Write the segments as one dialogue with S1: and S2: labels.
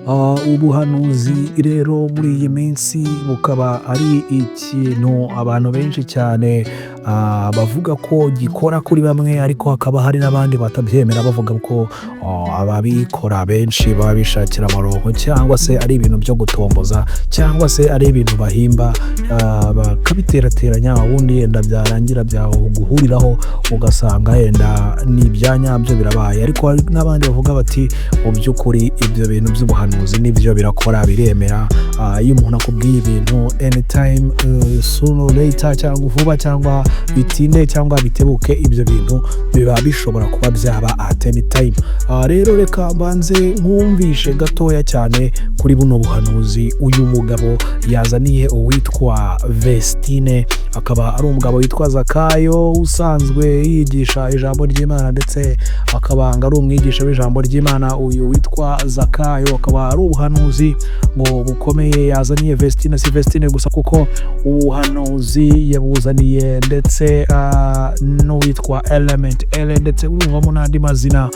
S1: Ubuhanuzi rero muri iyi minsi bukaba ari ikintu abantu benshi cyane bavuga ko gikora kuri bamwe, ariko hakaba hari n'abandi batabyemera bavuga ko ababikora benshi baba bishakira amaronko, cyangwa se ari ibintu byo gutomboza, cyangwa se ari ibintu bahimba bakabiterateranya, ubundi yenda byarangira guhuriraho ugasanga yenda ni ibyanyabyo birabaye. Ariko hari n'abandi bavuga bati mu by'ukuri ibyo bintu by'ubuhanuzi nibyo birakora, biremera. Iyo umuntu akubwiye ibintu anytime, sooner or later, cyangwa vuba cyangwa bitinde cyangwa bitebuke, ibyo bintu biba bishobora kuba byaba at any time. Rero reka mbanze nkumvishe gatoya cyane kuri buno buhanuzi uyu mugabo yazaniye uwitwa Vestine. Akaba ari umugabo witwa Zakayo usanzwe yigisha ijambo ry'Imana, ndetse akaba ari umwigisha w'ijambo ry'Imana. Uyu witwa Zakayo akaba ari ubuhanuzi ngo bukomeye yazaniye Vestine. Si Vestine gusa kuko ubuhanuzi yabuzaniye ndetse n'uwitwa Element, ndetse urumvamo n'andi mazina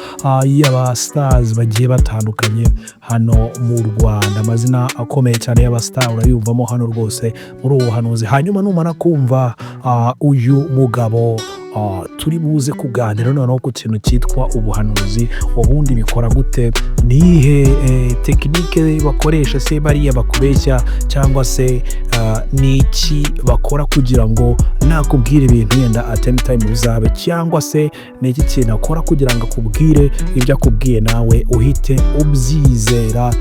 S1: y'aba stars bagiye batandukanye hano mu Rwanda, amazina akomeye cyane y'aba star urayumvamo hano rwose muri ubu buhanuzi. Hanyuma numara kumva uyu mugabo turi buze kuganira noneho ku kintu cyitwa ubuhanuzi, ubundi bikora gute, nihe tekinike bakoresha, se bariya bakubeshya, cyangwa se niki bakora kugira ngo nakubwire ibintu yenda at any time bizabe, cyangwa se niki kintu akora kugira ngo akubwire ibyo akubwiye nawe uhite ubyizera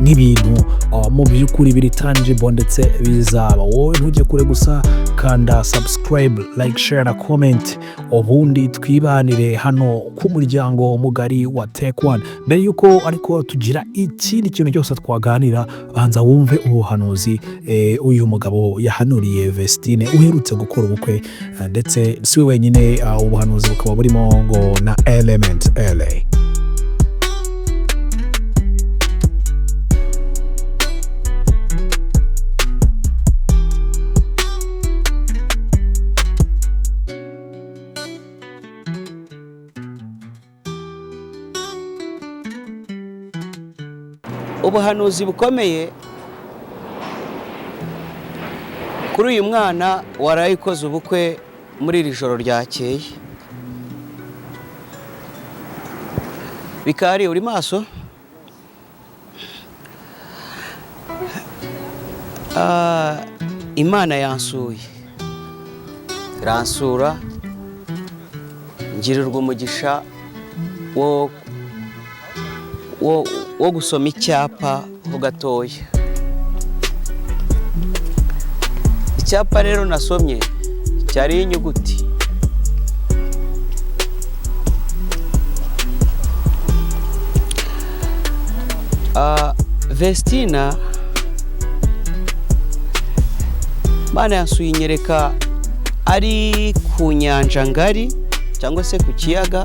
S1: n'ibintu mu by'ukuri biri tangible ndetse bizaba. Wowe ntujye kure, gusa kanda subscribe, like, share na comment, ubundi twibanire hano ku muryango mugari wa Take One. Mbere yuko ariko tugira ikindi kintu cyose twaganira, banza wumve ubuhanuzi uyu mugabo yahanuriye Vestine uherutse gukora ubukwe, ndetse si we wenyine. Ubuhanuzi bukaba burimo ngo na Element LA.
S2: Ubuhanuzi bukomeye kuri uyu mwana warayikoze ubukwe muri iri joro ryakeye. Bikari, uri maso? Imana yansuye, iransura, ngirirwa umugisha wo gusoma icyapa ho gatoya. Icyapa rero nasomye cyari inyuguti. Vestina, Mana yansuye inyereka ari ku nyanja ngari cyangwa se ku kiyaga.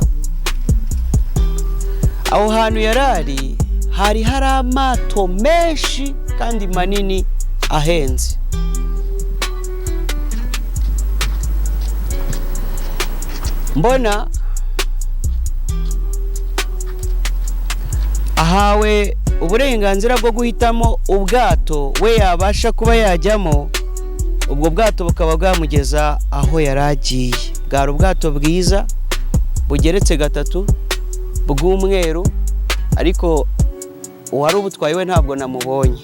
S2: Aho hantu yarari hari amato menshi kandi manini ahenze. Mbona ahawe uburenganzira bwo guhitamo ubwato we yabasha kuba yajyamo. Ubwo bwato bukaba bwamugeza aho yaragiye. Bwari ubwato bwiza bugeretse gatatu bw'umweru, ariko uwari ubutwaye we ntabwo namubonye.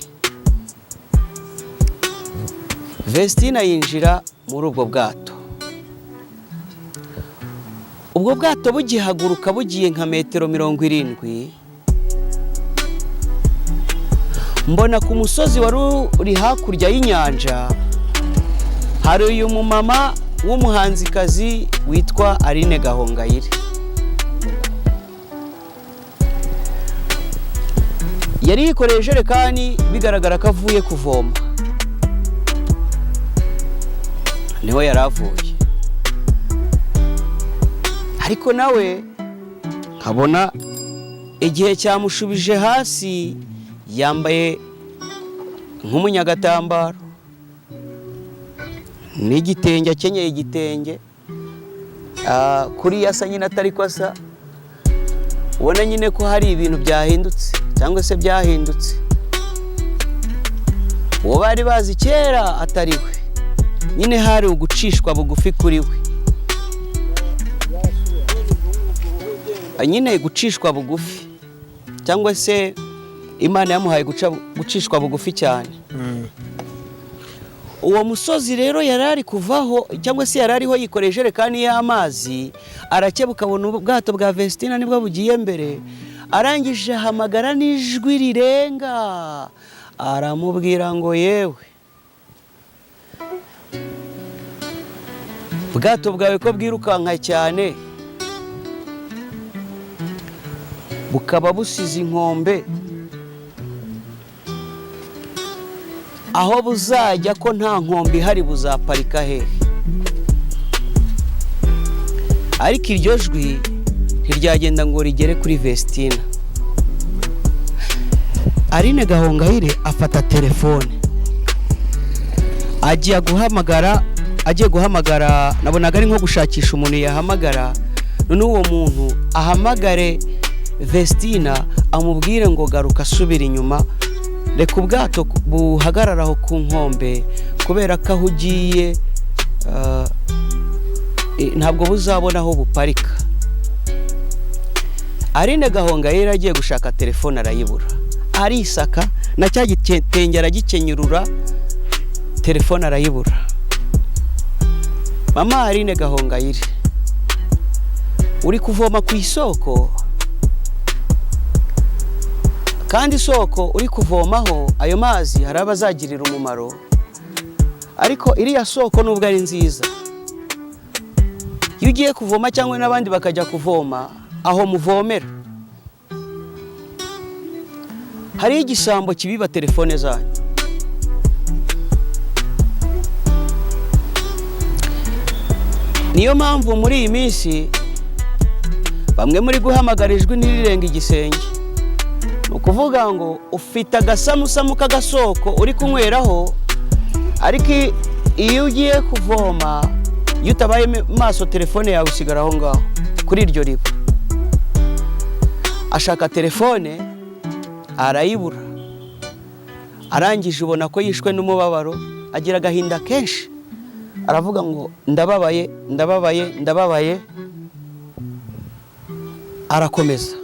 S2: Vestina yinjira muri ubwo bwato. Ubwo bwato bugihaguruka bugiye nka metero 70, mbona ku musozi wari uri hakurya y'inyanja hari uyu mumama w'umuhanzikazi witwa Aline Gahongayire. Yari yikoreye ijerekani, bigaragara ko avuye kuvoma. Niho yaravuye, ariko nawe nkabona igihe cyamushubije hasi, yambaye nk'umunyagatambaro n'igitenge, akenyeye igitenge. Kuri yasa nyine atari ko asa, ubona nyine ko hari ibintu byahindutse. cyangwa se byahindutse. uwo bari bazi kera atari we, nyine hari ugucishwa bugufi kuri we, nyine gucishwa bugufi, cyangwa se Imana yamuhaye gucishwa bugufi cyane. Uwo musozi rero yarari kuvaho, cyangwa se yarariho yikoreye ijerekani y'amazi, arakebuka abona ubwato bwa Vestina nibwo bugiye mbere, arangije ahamagara n'ijwi rirenga, aramubwira ngo yewe, ubwato bwawe ko bwirukanka cyane, bukaba busize inkombe, aho buzajya ko nta nkombe ihari buzaparika hehe? Ariko iryo jwi ntiryagenda ngo rigere kuri Vestina. Aline Gahongayire afata telefone, agiye guhamagara, nabonaga ari nko gushakisha umuntu yahamagara, none uwo muntu ahamagare Vestina amubwire ngo garuka asubira inyuma, reka ubwato buhagararaho ku nkombe, kubera ko aho ugiye ntabwo buzabona aho buparika. Aline Gahongayire agiye gushaka telefone arayibura, arisaka na cya gitenge aragikenyurura, telefone arayibura. Mama Aline Gahongayire, uri kuvoma ku isoko, kandi isoko uri kuvomaho ayo mazi hari abazagirira umumaro, ariko iriya soko nubwo ari nziza, iyo ugiye kuvoma cyangwa n'abandi bakajya kuvoma aho muvomera, hari igisambo kibiba telefone zanyu. Niyo mpamvu muri iyi minsi bamwe muri guhamagara ijwi ntirirenga igisenge, ukuvuga ngo ufite agasamusamu k'agasoko uri kunyweraho, ariko iyo ugiye kuvoma, iyo utabaye maso, telefone yawe usigara aho ngaho kuri iryo riba. Ashaka telefone arayibura, arangije ubona ko yishwe n'umubabaro, agira agahinda kenshi, aravuga ngo ndababaye ndababaye ndababaye. Arakomeza,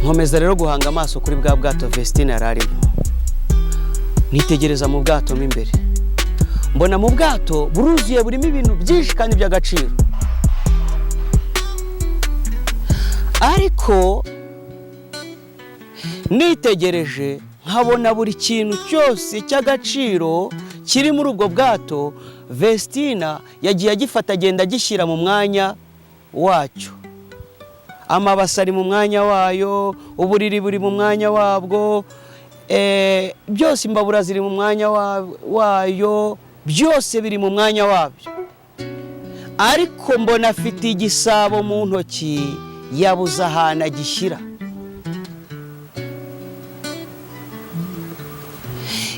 S2: nkomeza rero guhanga amaso kuri bwa bwato Vestina yararimo, nitegereza mu bwato mo imbere, mbona mu bwato buruzuye, burimo ibintu byinshi kandi by'agaciro, ariko nitegereje nkabona buri kintu cyose cy'agaciro kiri muri ubwo bwato Vestina yagiye agifata, agenda agishyira mu mwanya wacyo. Amabasa ari mu mwanya wayo, uburiri buri mu mwanya wabwo, byose imbabura ziri mu mwanya wayo, byose biri mu mwanya wabyo. Ariko mbona afite igisabo mu ntoki, yabuze ahantu agishyira.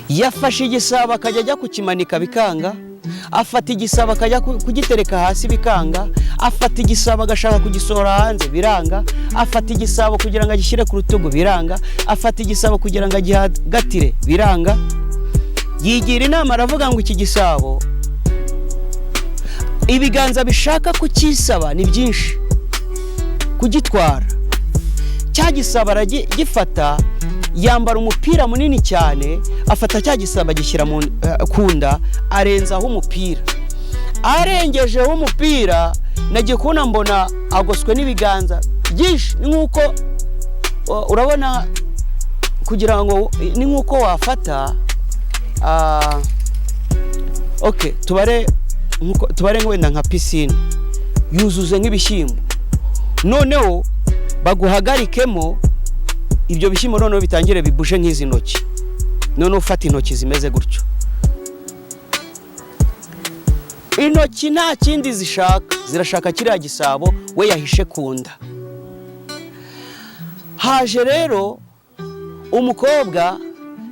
S2: Yafashe igisabo akajya ajya kukimanika bikanga, afata igisabo akajya kugitereka hasi bikanga, afata igisabo agashaka kugisohora hanze biranga, afata igisabo kugira ngo agishyire ku rutugu biranga, afata igisabo kugira ngo agihagatire biranga. Yigira inama aravuga ngo iki gisabo ibiganza bishaka kukisaba ni byinshi kugitwara. Cya gisabo aragifata, yambara umupira munini cyane, afata cya gisabo agishyira kunda, arenzaho umupira. Arengejeho umupira, nagiye kubona mbona agoswe n'ibiganza byinshi. Ni nk'uko urabona, kugira ngo ni nk'uko wafata tubare wenda nka pisine yuzuze nk'ibishyimbo, noneho baguhagarikemo ibyo bishyimbo, noneho bitangire bibuje nk'izi ntoki, noneho ufata intoki zimeze gutyo. Intoki nta kindi zirashaka kiriya gisabo we yahishe kunda. Haje rero umukobwa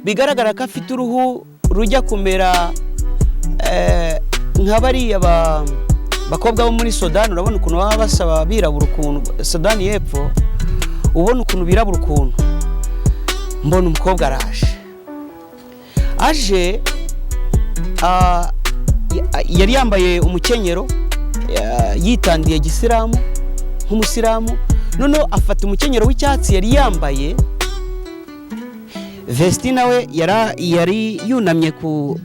S2: bigaragara ko afite uruhu rujya kumera nka bariya bakobwa bo muri Sudani. Urabona ukuntu baba basaba birabura, ukuntu Sudani y'Epfo ubona ukuntu birabura ukuntu, mbona umukobwa araje aje, yari yambaye umukenyero, yitandiye gisilamu nk'umusilamu, noneho afata umukenyero w'icyatsi yari yambaye, Vestina we yari yunamye ku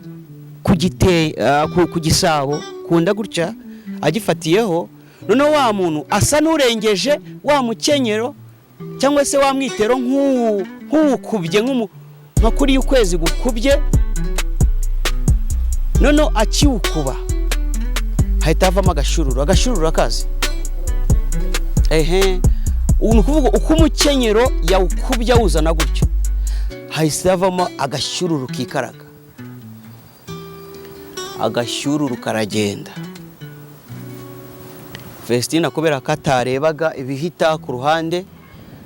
S2: gisabo kunda gutya agifatiyeho, noneho wa muntu asa n'urengeje wa mukenyero cyangwa se wa mwitero nk'uwukubye nka kuri ukwezi gukubye, noneho akiwukuba hahita havamo agashururu akazi. Ni ukuvuga uko umukenyero yawukubye awuzana gutyo, hahise havamo agashyururu kikaraga, agashyururu karagenda. Vestina kubera ko atarebaga ibihita ku ruhande,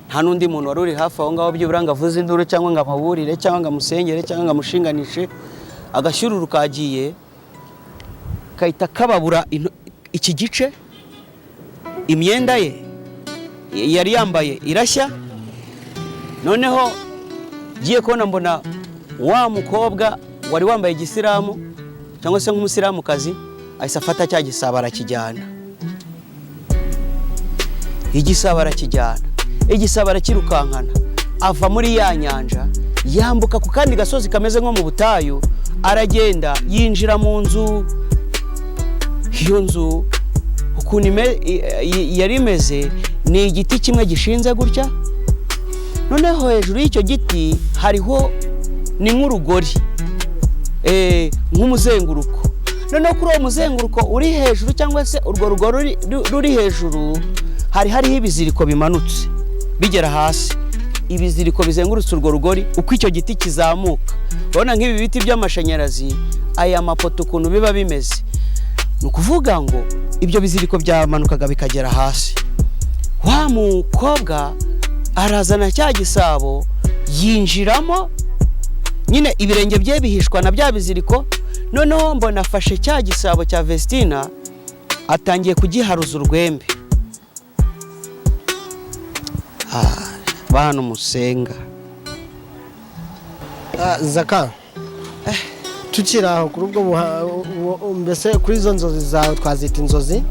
S2: nta n'undi muntu wari uri hafi aho ngaho byibura ngo avuze induru cyangwa ngo amuburire cyangwa ngo amusengere cyangwa ngo amushinganishe, agashyururu kagiye kahita kababura iki gice, imyenda ye yari yambaye irashya. Noneho giye kubona mbona wa mukobwa wari wambaye igisilamu cyangwa se nk'umusilamukazi ahise afata cya gisabo arakijyana, igisabo arakijyana, igisabo arakirukankana, ava muri ya nyanja yambuka ku kandi gasozi kameze nko mu butayu, aragenda yinjira mu nzu. Iyo nzu ukuntu yari imeze ni igiti kimwe gishinze gutya, noneho hejuru y'icyo giti hariho ni nk'urugori, nk'umuzenguruko. Noneho kuri uwo muzenguruko uri hejuru cyangwa se urwo rugori ruri hejuru hariho ibiziriko bimanutse bigera hasi, ibiziriko bizengurutse urwo rugori uko icyo giti kizamuka. Urabona nk'ibi biti by'amashanyarazi, aya mapoto ukuntu biba bimeze, ni ukuvuga ngo ibyo biziriko byamanukaga bikagera hasi. Wa mukobwa arazana cya gisabo yinjiramo, nyine ibirenge bye bihishwa na bya biziriko. Noneho mbona afashe cya gisabo cya Vestina atangiye kugiharuza urwembe. Bantu musenga.
S3: Zaka, tukiri aho kuri ubwo mbese kuri izo nzozi zawe twazita inzozi,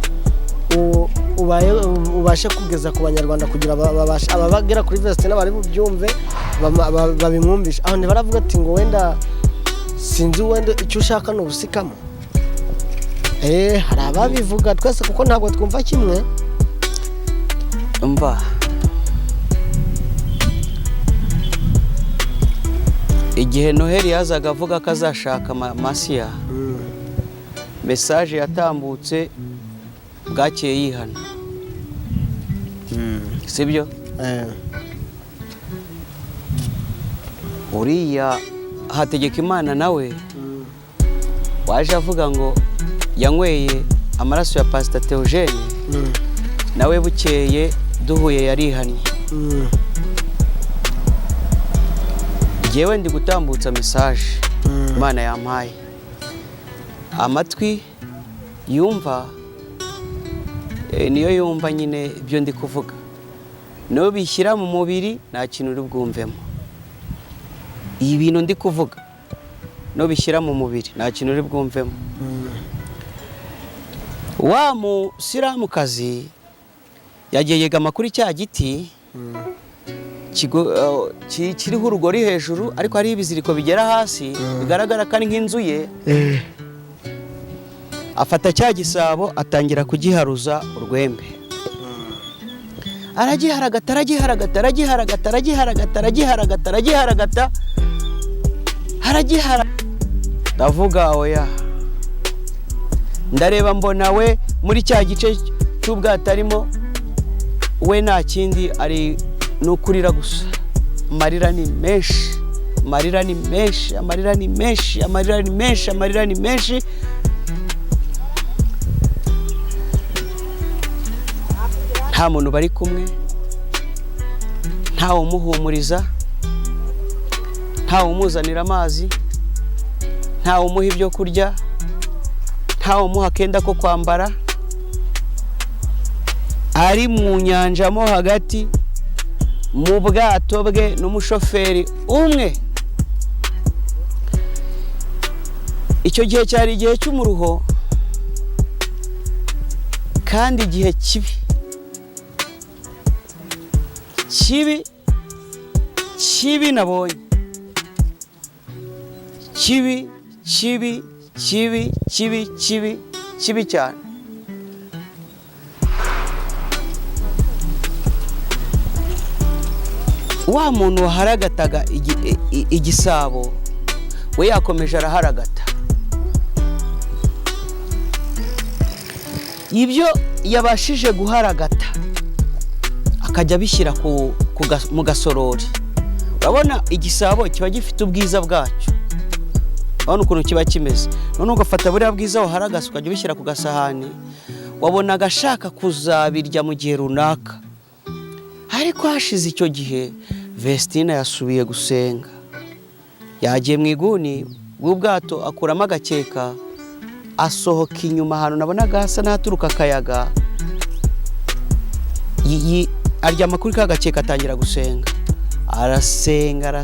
S3: ubashe kugeza ku banyarwanda kugira ababagera kuri Vestina bari bubyumve babimwumvisha. Aho ntibaravuga ati ngo wenda sinzi wenda icyo ushaka ni ubusikamo. Hari ababivuga twese kuko ntabwo twumva kimwe.
S2: Umva, igihe Noheli yazaga avuga ko azashaka Masiya, mesaje yatambutse bwakeye yihana, sibyo? Uriya Hategekimana nawe waje avuga ngo yanyweye amaraso ya Pastor Theogene, nawe bukeye duhuye yarihannye. Jewe ndi gutambutsa message Imana yampaye, amatwi yumva niyo yumva nyine ibyo ndi kuvuga, no bishyira mu mubiri nta kintu uri bwumvemo. Ibi bintu ndi kuvuga no bishyira mu mubiri nta kintu uri bwumvemo. Wa musilamukazi yagiye yegama kuri cya giti kiriho urugori hejuru, ariko hari ibiziriko bigera hasi bigaragara ko ari nk'inzu ye. Afata cya gisabo atangira kugiharuza urwembe, aragiharagata aragiharagata aragiharagata aragiharagata aragiharagata aragiharagata aragiharagata. Ndavuga oya, ndareba mbona we muri cya gice cy'ubwato arimo, we nta kindi ari nukurira gusa. Amarira ni menshi, amarira ni menshi, amarira ni menshi, amarira ni menshi, amarira ni menshi. Nta muntu bari kumwe, ntawe umuhumuriza, ntawe umuzanira amazi, ntawe umuha ibyo kurya, ntawe umuha akenda ko kwambara. Ari mu nyanja mo hagati, mu bwato bwe n'umushoferi umwe. Icyo gihe cyari igihe cy'umuruho kandi igihe kibi nabonye, kibi cyane. Wa muntu waharagataga igisabo we yakomeje araharagata. Ibyo yabashije guharagata akajya bishyira mu gasorori. Urabona igisabo kiba gifite ubwiza bwacyo, urabona ukuntu kiba kimeze. None ugafata buriya bwiza waharagasa ukajya bishyira ku gasahani, wabonaga ashaka kuzabirya mu gihe runaka. Ariko hashize icyo gihe Vestina yasubiye gusenga, yagiye mu iguni bw'ubwato akuramo agakeka, asohoka inyuma ahantu nabonaga hasa n'ahaturuka akayaga, aryama kuri ka gakeka atangira gusenga. Arasenga,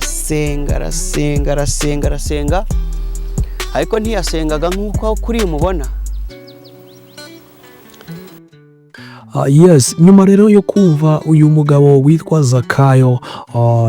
S2: ariko ntiyasengaga nk'uko kuri mubona.
S1: Yes, nyuma rero yo kumva uyu mugabo witwa Zakayo,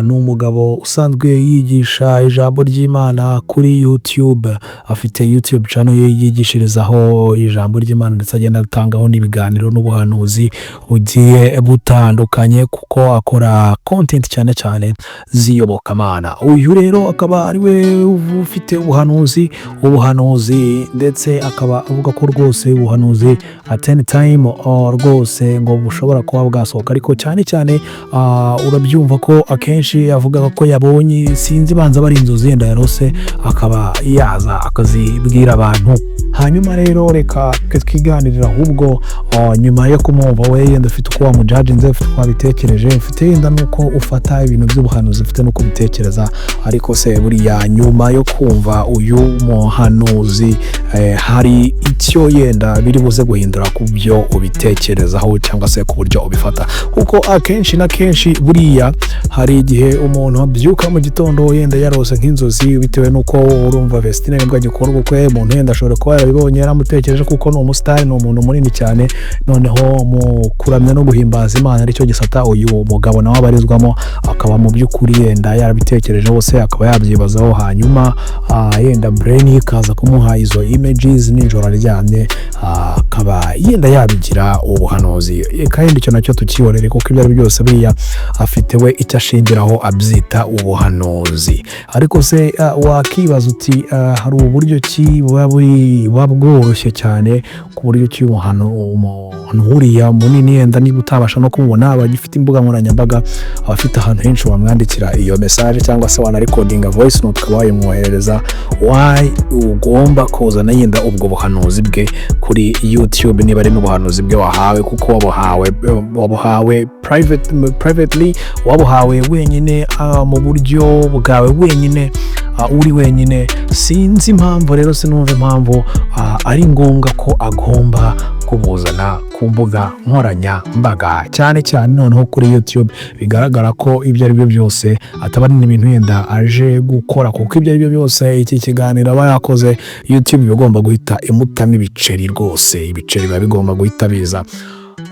S1: ni umugabo usanzwe yigisha ijambo ry'Imana kuri YouTube. Afite YouTube channel ye yigishirizaho ijambo ry'Imana ndetse agenda atangaho n'ibiganiro n'ubuhanuzi bugiye butandukanye, kuko akora content cyane z'iyobokamana. Uyu rero akaba ari we ufite ubuhanuzi ndetse akaba avuga ko rwose ubuhanuzi at any time rwose ngo bushobora kuba bwasohoka. Ariko cyane urabyumva ko akenshi avuga ko yabonye, sinzi banza bari inzozi yenda yarose, akaba yaza akazibwira abantu. Hanyuma rero reka twiganirira ahubwo nyuma yo kumwumva we yenda ufite uko wamujudginze, ufite uko wabitekereje, ufite yenda nuko ufata ibintu by'ubuhanuzi, ufite nuko bitekereza. Ariko se buriya nyuma yo kumva uyu muhanuzi hari icyo yenda biri buze guhindura ku byo ubitekerezaho cyangwa se ku buryo ubifata? Kuko akenshi na kenshi buriya hari igihe umuntu abyuka mu gitondo yenda yarose nk'inzozi, bitewe nuko urumva Vestina nibwo agikorwa ukwe. Umuntu yenda ashobora kuba yarabibonye, yaramutekereje kuko ni umusitari, ni umuntu munini cyane. Noneho mu kuramya no guhimbaza Imana aricyo gisata uyu mugabo nawe abarizwamo, akaba mu by'ukuri yenda yarabitekereje hose, akaba yabyibazaho. Hanyuma yenda brain ikaza kumuha izo images nijoro aryamye, akaba yenda yabigira ubuhanuzi. Kandi icyo nacyo tukihorere, kuko ibyo ari byose buriya afite we icyo ashingiraho abyita ubuhanuzi. Ariko se wakibaza uti hari uburyo ki buba bworoshye cyane ku buryo ki umuntu uriya munini yenda niba utabasha no kumubona, abagifite imbuga nkoranyambaga, abafite ahantu henshi wamwandikira iyo message cyangwa se wanarecordinga voice note ukaba wayimwoherereza, ugomba kuzana yenda ubwo buhanuzi bwe kuri YouTube niba ari n'ubuhanuzi bwe wahawe, kuko wabuhawe privately, wabuhawe wenyine mu buryo bwawe wenyine, uri wenyine. Sinzi impamvu rero, sinumva impamvu ari ngombwa ko agomba kubuzana ku mbuga nkoranyambaga, cyane noneho kuri YouTube. Bigaragara ko ibyo ari byo byose ataba ari ibintu yenda aje gukora, kuko ibyo ari byo byose iki kiganiro aba yakoze YouTube bigomba guhita imutamo ibiceri rwose, ibiceri biba bigomba guhita biza.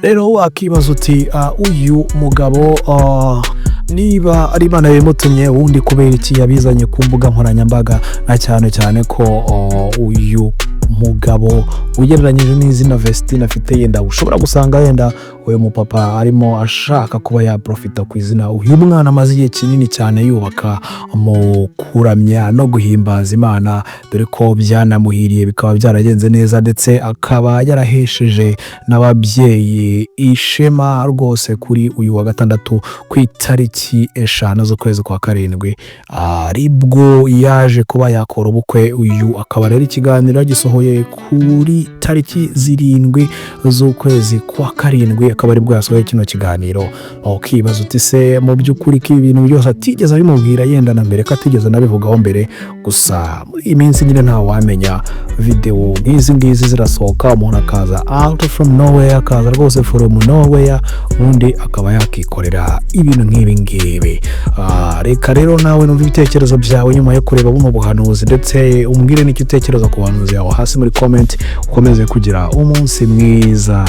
S1: Rero wakibaza uti uyu mugabo niba ari Imana yabimutumye, ubundi kubera iki yabizanye ku mbuga nkoranyambaga? Na cyane ko uyu mugabo ugereranyije n'izina Vestina afite, yenda ushobora gusanga yenda uyu mupapa arimo ashaka kuba yaprofita ku izina uyu mwana amaze igihe kinini cyane yubaka mu kuramya no guhimbaza Imana, dore ko byanamuhiriye bikaba byaragenze neza, ndetse akaba yarahesheje n'ababyeyi ishema rwose kuri uyu wa gatandatu ku itariki 5 z'ukwezi kwa karindwi, aribwo yaje kuba yakora ubukwe. Uyu akaba rero ikiganiro gisohoye kuri tariki 7 z'ukwezi kwa karindwi akaba ari bwo yasohoye kino kiganiro. Ukibaza uti se mu by'ukuri ko ibintu byose atigeze abimubwira yenda na mbere ko atigeze nabivugaho mbere, gusa muri iyi minsi nyine nta wamenya video nk'izi ngizi zirasohoka umuntu akaza out from nowhere, akaza rwose from nowhere ubundi akaba yakikorera ibintu nk'ibi ngibi. Reka rero nawe numva ibitekerezo byawe nyuma yo kureba buno buhanuzi, ndetse umbwire n'icyo utekereza ku buhanuzi yawe hasi muri comment. Ukomeze kugira umunsi mwiza.